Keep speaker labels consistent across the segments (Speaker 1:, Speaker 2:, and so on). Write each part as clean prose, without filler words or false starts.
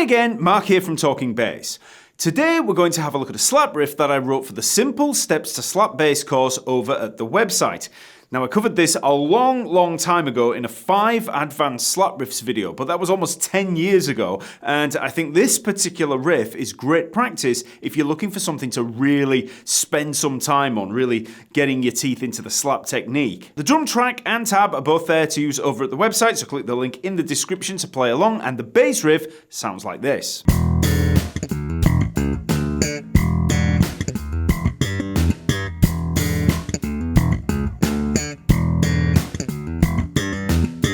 Speaker 1: Hi again, Mark here from Talking Bass. Today we're going to have a look at a slap riff that I wrote for the Simple Steps to Slap Bass course over at the website. Now I covered this a long time ago in a 5 advanced slap riffs video, but that was almost 10 years ago, and I think this particular riff is great practice if you're looking for something to really spend some time on, really getting your teeth into the slap technique. The drum track and tab are both there to use over at the website, so click the link in the description to play along, and the bass riff sounds like this.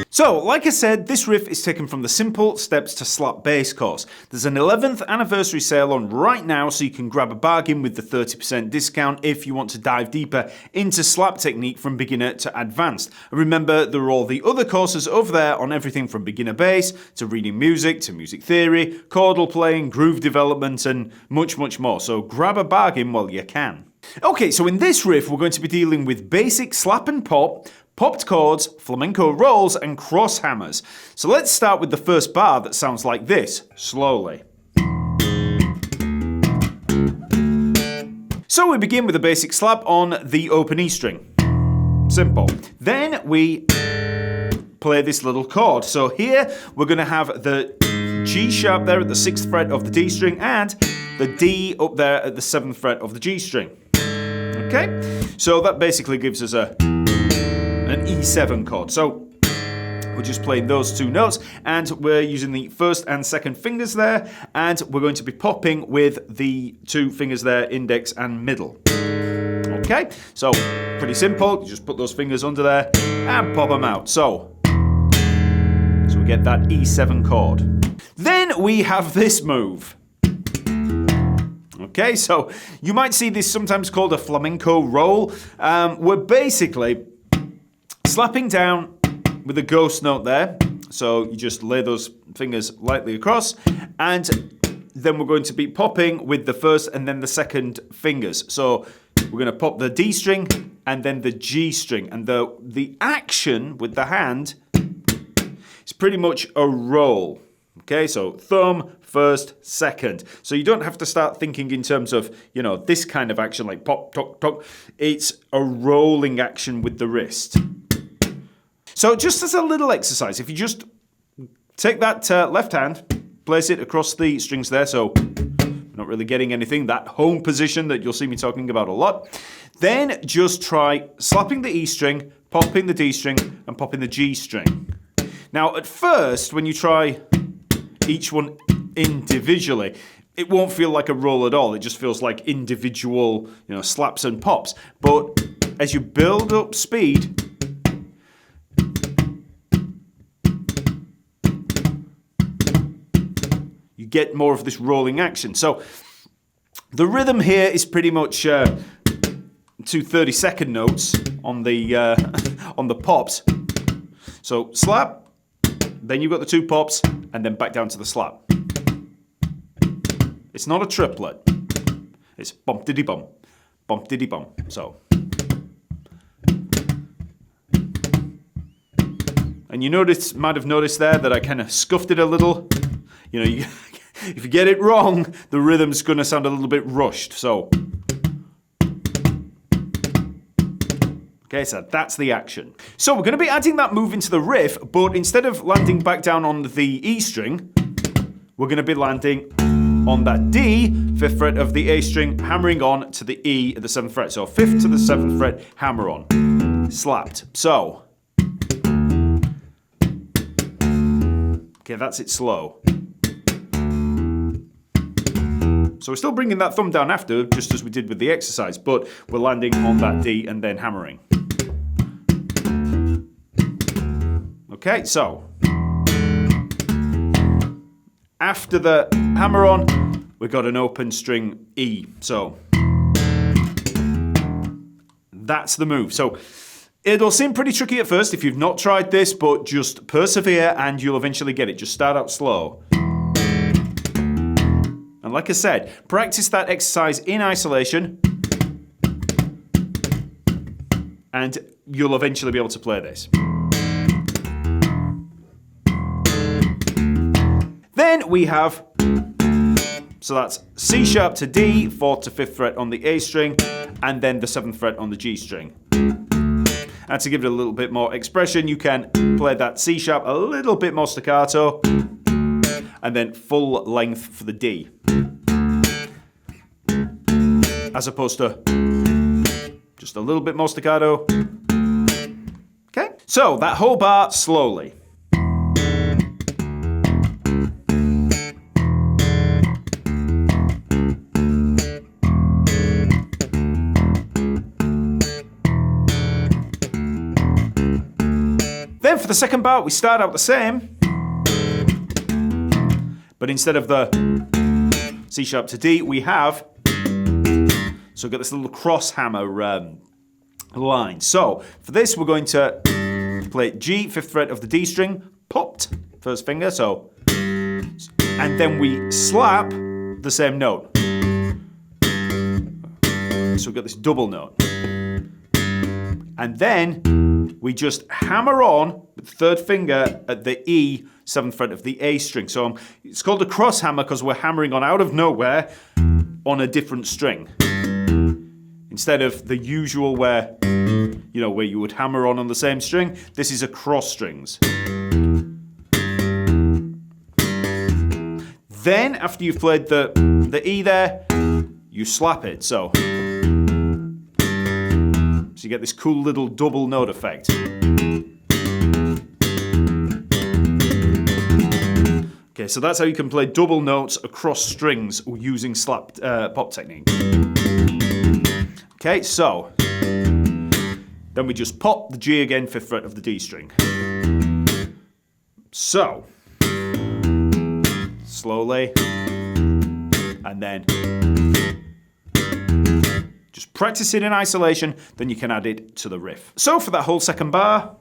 Speaker 1: So, like I said, this riff is taken from the Simple Steps to Slap Bass course. There's an 11th anniversary sale on right now, so you can grab a bargain with the 30% discount if you want to dive deeper into slap technique from beginner to advanced. And remember, there are all the other courses over there on everything from beginner bass to reading music to music theory, chordal playing, groove development, and much more. So grab a bargain while you can. Okay, so in this riff, we're going to be dealing with basic slap and pop, popped chords, flamenco rolls, and cross hammers. So let's start with the first bar that sounds like this, slowly. So we begin with a basic slap on the open E string. Simple. Then we play this little chord. So here we're going to have the G sharp there at the 6th fret of the D string and the D up there at the 7th fret of the G string. Okay? So that basically gives us an E7 chord. So we're just playing those two notes and we're using the first and second fingers there, and we're going to be popping with the two fingers there, index and middle. Okay, so pretty simple. You just put those fingers under there and pop them out. So we get that E7 chord. Then we have this move. Okay, so you might see this sometimes called a flamenco roll. We're basically slapping down with a ghost note there. So you just lay those fingers lightly across, and then we're going to be popping with the first and then the second fingers. So we're going to pop the D string and then the G string, and the action with the hand is pretty much a roll. Okay, so thumb, first, second. So you don't have to start thinking in terms of, this kind of action like pop, tock, tock. It's a rolling action with the wrist. So just as a little exercise, if you just take that left hand, place it across the strings there, so we're not really getting anything, that home position that you'll see me talking about a lot, then just try slapping the E string, popping the D string, and popping the G string. Now, at first, when you try each one individually, it won't feel like a roll at all. It just feels like individual, slaps and pops. But as you build up speed, you get more of this rolling action. So the rhythm here is pretty much two 30-second notes on the on the pops. So slap, then you've got the two pops, and then back down to the slap. It's not a triplet. It's bump diddy bum, bump diddy bum. So, and you might have noticed there that I kind of scuffed it a little. If you get it wrong, the rhythm's going to sound a little bit rushed. So, okay, so that's the action. So we're going to be adding that move into the riff, but instead of landing back down on the E string, we're going to be landing on that D, 5th fret of the A string, hammering on to the E at the 7th fret. So 5th to the 7th fret, hammer on. Slapped. So, okay, that's it slow. So we're still bringing that thumb down after, just as we did with the exercise, but we're landing on that D and then hammering. Okay, so after the hammer on, we've got an open string E. So that's the move. So it'll seem pretty tricky at first if you've not tried this, but just persevere and you'll eventually get it. Just start out slow. And like I said, practice that exercise in isolation and you'll eventually be able to play this. Then we have So that's C sharp to D, 4th to 5th fret on the A string, and then the 7th fret on the G string. And to give it a little bit more expression, you can play that C sharp a little bit more staccato, and then full length for the D. As opposed to just a little bit more staccato. Okay, so that whole bar slowly. Then for the second bar, we start out the same, but instead of the C sharp to D, we have, so we've got this little cross hammer line. So for this, we're going to play G, 5th fret of the D string, popped, first finger, so, and then we slap the same note. So we've got this double note. And then we just hammer on with the third finger at the E, 7th fret of the A string. So it's called a cross hammer because we're hammering on out of nowhere on a different string. Instead of the usual where you would hammer on the same string, this is a cross strings. Then, after you've played the E there, you slap it. So you get this cool little double note effect. Okay, so that's how you can play double notes across strings using slap pop technique. Okay, so then we just pop the G again, 5th fret of the D string. So slowly, and then just practice it in isolation, then you can add it to the riff. So for that whole second bar,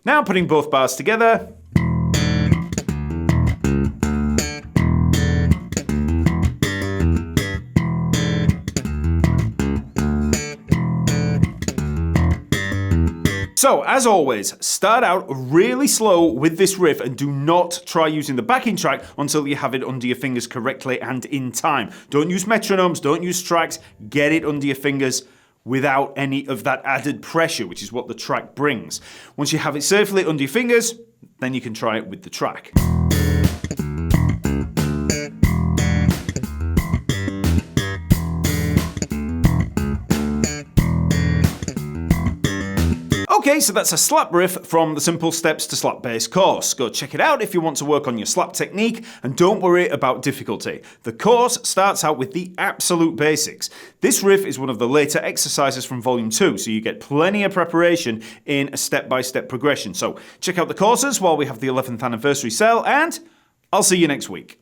Speaker 1: now putting both bars together. So, as always, start out really slow with this riff and do not try using the backing track until you have it under your fingers correctly and in time. Don't use metronomes, don't use tracks, get it under your fingers without any of that added pressure, which is what the track brings. Once you have it safely under your fingers, then you can try it with the track. Okay, so that's a slap riff from the Simple Steps to Slap Bass course. Go check it out if you want to work on your slap technique, and don't worry about difficulty. The course starts out with the absolute basics. This riff is one of the later exercises from Volume 2, so you get plenty of preparation in a step-by-step progression. So check out the courses while we have the 11th anniversary sale, and I'll see you next week.